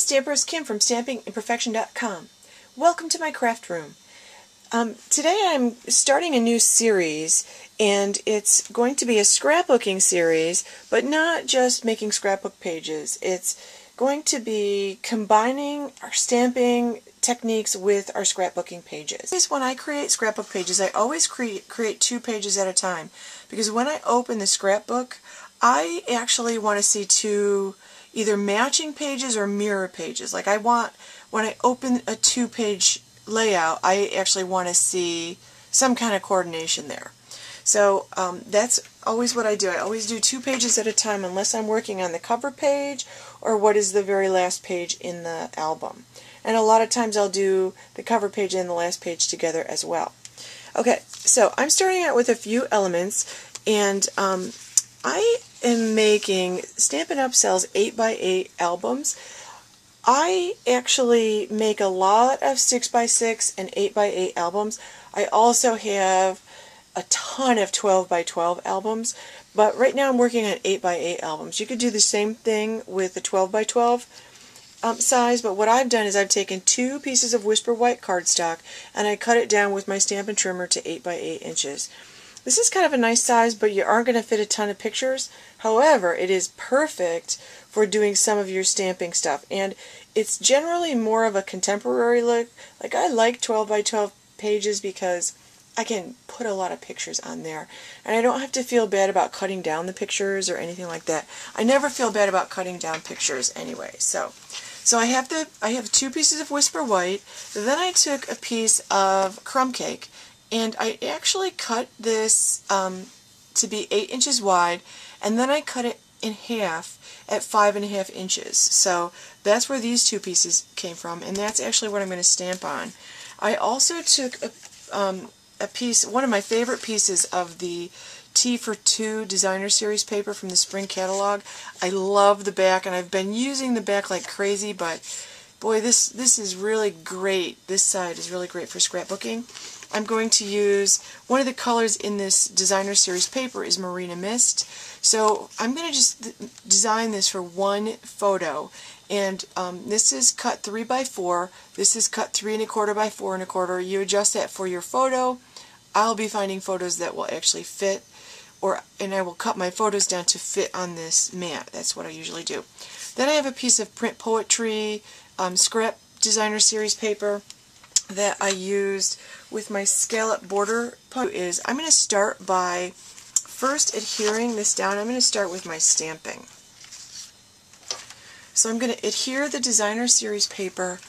Stamper, it's Kim from StampingImperfection.com. Welcome to my craft room. Today I'm starting a new series, and it's going to be a scrapbooking series, but not just making scrapbook pages. It's going to be combining our stamping techniques with our scrapbooking pages. When I create scrapbook pages, I always create 2 pages at a time, because when I open the scrapbook, I actually want to see 2 either matching pages or mirror pages. Like when I open a 2-page layout, I actually want to see some kind of coordination there. So that's always what I do. I always do 2 pages at a time unless I'm working on the cover page or what is the very last page in the album. And a lot of times I'll do the cover page and the last page together as well. Okay, so I'm starting out with a few elements, and I am making Stampin' Up! Sells 8x8 albums. I actually make a lot of 6x6 and 8x8 albums. I also have a ton of 12x12 albums, but right now I'm working on 8x8 albums. You could do the same thing with the 12x12 size, but what I've done is I've taken 2 pieces of Whisper White cardstock and I cut it down with my Stampin' Trimmer to 8x8 inches. This is kind of a nice size, but you aren't going to fit a ton of pictures. However, it is perfect for doing some of your stamping stuff, and it's generally more of a contemporary look. Like, I like 12x12 pages because I can put a lot of pictures on there, and I don't have to feel bad about cutting down the pictures or anything like that. I never feel bad about cutting down pictures anyway. So I have 2 pieces of Whisper White. Then I took a piece of Crumb Cake, and I actually cut this to be 8 inches wide, and then I cut it in half at 5.5 inches. So that's where these 2 pieces came from, and that's actually what I'm going to stamp on. I also took a piece, one of my favorite pieces of the T for 2 designer series paper from the spring catalog. I love the back, and I've been using the back like crazy, but boy, this is really great. This side is really great for scrapbooking. I'm going to use, one of the colors in this designer series paper is Marina Mist. So I'm going to just design this for one photo. And this is cut 3x4. This is cut 3 1/4 by 4 1/4. You adjust that for your photo. I'll be finding photos that will actually fit, and I will cut my photos down to fit on this mat. That's what I usually do. Then I have a piece of Print Poetry scrap designer series paper that I used with my scallop border. I'm going to start by first adhering this down. I'm going to start with my stamping. So I'm going to adhere the designer series paper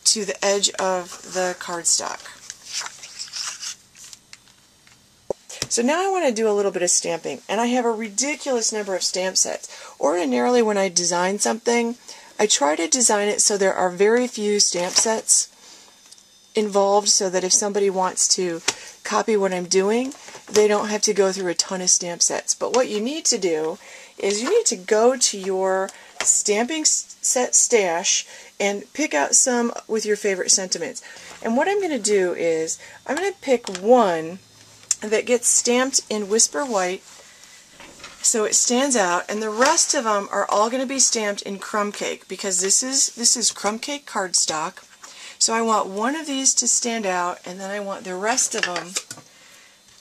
to the edge of the cardstock. So now I want to do a little bit of stamping, and I have a ridiculous number of stamp sets. Ordinarily when I design something, I try to design it so there are very few stamp sets involved, so that if somebody wants to copy what I'm doing, they don't have to go through a ton of stamp sets. But what you need to do is you need to go to your stamping set stash and pick out some with your favorite sentiments. And what I'm going to do is I'm going to pick one that gets stamped in Whisper White so it stands out, and the rest of them are all going to be stamped in Crumb Cake, because this is Crumb Cake cardstock. So I want one of these to stand out, and then I want the rest of them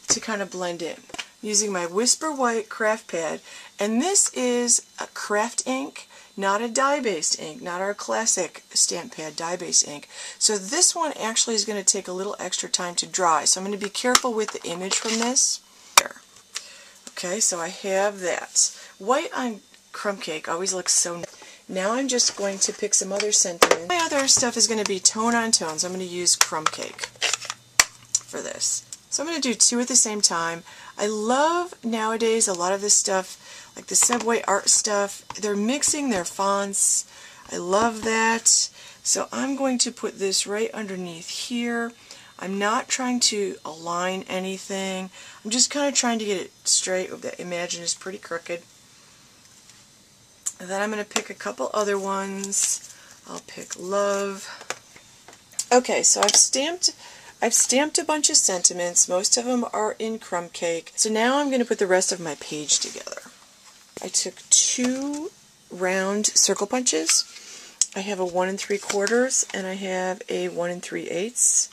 to kind of blend in. Using my Whisper White craft pad, and this is a craft ink, not a dye-based ink, not our classic stamp pad dye-based ink. So this one actually is going to take a little extra time to dry, so I'm going to be careful with the image from this. There. Okay, so I have that. White on Crumb Cake always looks so nice. Now I'm just going to pick some other sentiments. My other stuff is going to be tone on tone, so I'm going to use Crumb Cake for this. So I'm going to do 2 at the same time. I love nowadays a lot of this stuff, like the Subway art stuff. They're mixing their fonts. I love that. So I'm going to put this right underneath here. I'm not trying to align anything. I'm just kind of trying to get it straight. That Imagine is pretty crooked. And then I'm going to pick a couple other ones. I'll pick Love. Okay, so I've stamped a bunch of sentiments. Most of them are in Crumb Cake. So now I'm going to put the rest of my page together. I took 2 round circle punches. I have a 1 3/4 and I have a 1 3/8.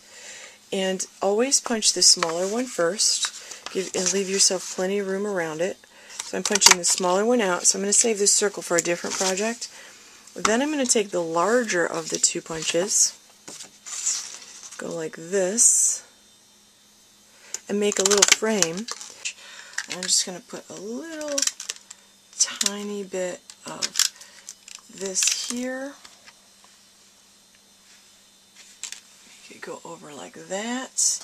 And always punch the smaller one first and leave yourself plenty of room around it. So I'm punching the smaller one out. So I'm going to save this circle for a different project. Then I'm going to take the larger of the 2 punches, go like this, and make a little frame. And I'm just going to put a little tiny bit of this here. Make it go over like that.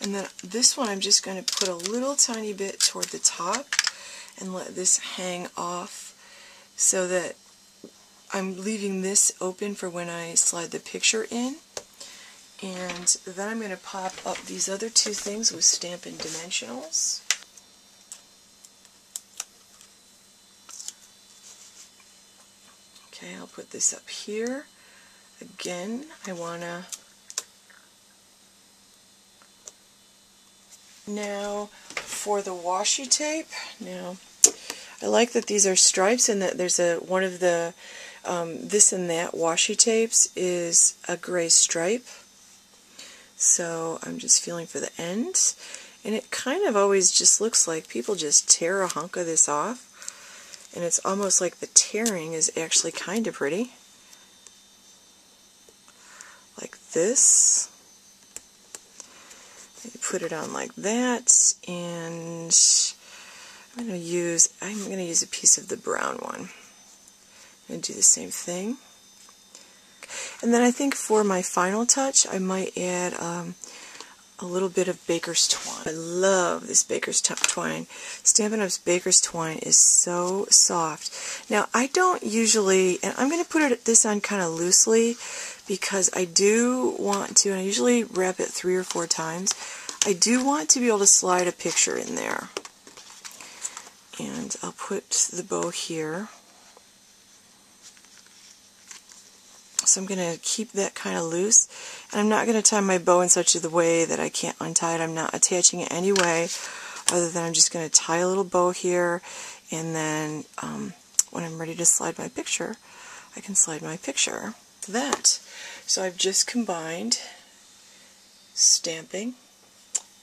And then this one I'm just going to put a little tiny bit toward the top and let this hang off so that I'm leaving this open for when I slide the picture in. And then I'm going to pop up these other 2 things with Stampin' Dimensionals. Okay, I'll put this up here. Again, I want to... Now, for the washi tape, now, I like that these are stripes and that there's one of the this and that washi tapes is a gray stripe. So I'm just feeling for the end. And it kind of always just looks like people just tear a hunk of this off. And it's almost like the tearing is actually kind of pretty. Like this. You put it on like that, and I'm going to use a piece of the brown one. I'm going to do the same thing. And then I think for my final touch, I might add a little bit of Baker's Twine. I love this Baker's Twine. Stampin' Up's Baker's Twine is so soft. Now, I don't usually, and I'm going to put this on kind of loosely because I do want to, and I usually wrap it 3 or 4 times, I do want to be able to slide a picture in there. And I'll put the bow here. So I'm going to keep that kind of loose. And I'm not going to tie my bow in such a way that I can't untie it. I'm not attaching it any way other than I'm just going to tie a little bow here. And then when I'm ready to slide my picture, I can slide my picture to that. So I've just combined stamping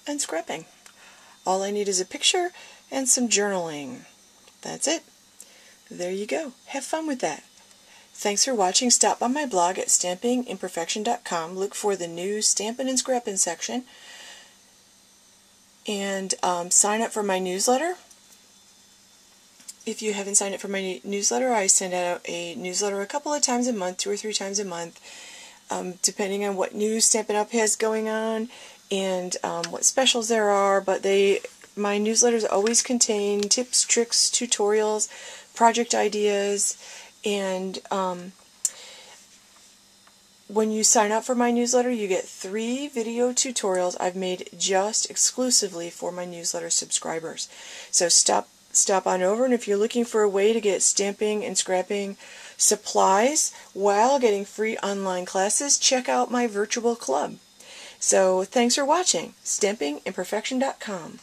and scrapping. All I need is a picture and some journaling. That's it. There you go. Have fun with that. Thanks for watching. Stop by my blog at stampingimperfection.com. Look for the new Stampin' and Scrappin' section. And sign up for my newsletter. If you haven't signed up for my newsletter, I send out a newsletter a couple of times a month, 2 or 3 times a month, depending on what new Stampin' Up has going on and what specials there are. But my newsletters always contain tips, tricks, tutorials, project ideas, and when you sign up for my newsletter, you get 3 video tutorials I've made just exclusively for my newsletter subscribers. So stop on over, and if you're looking for a way to get stamping and scrapping supplies while getting free online classes, check out my virtual club. So thanks for watching. Stampingimperfection.com.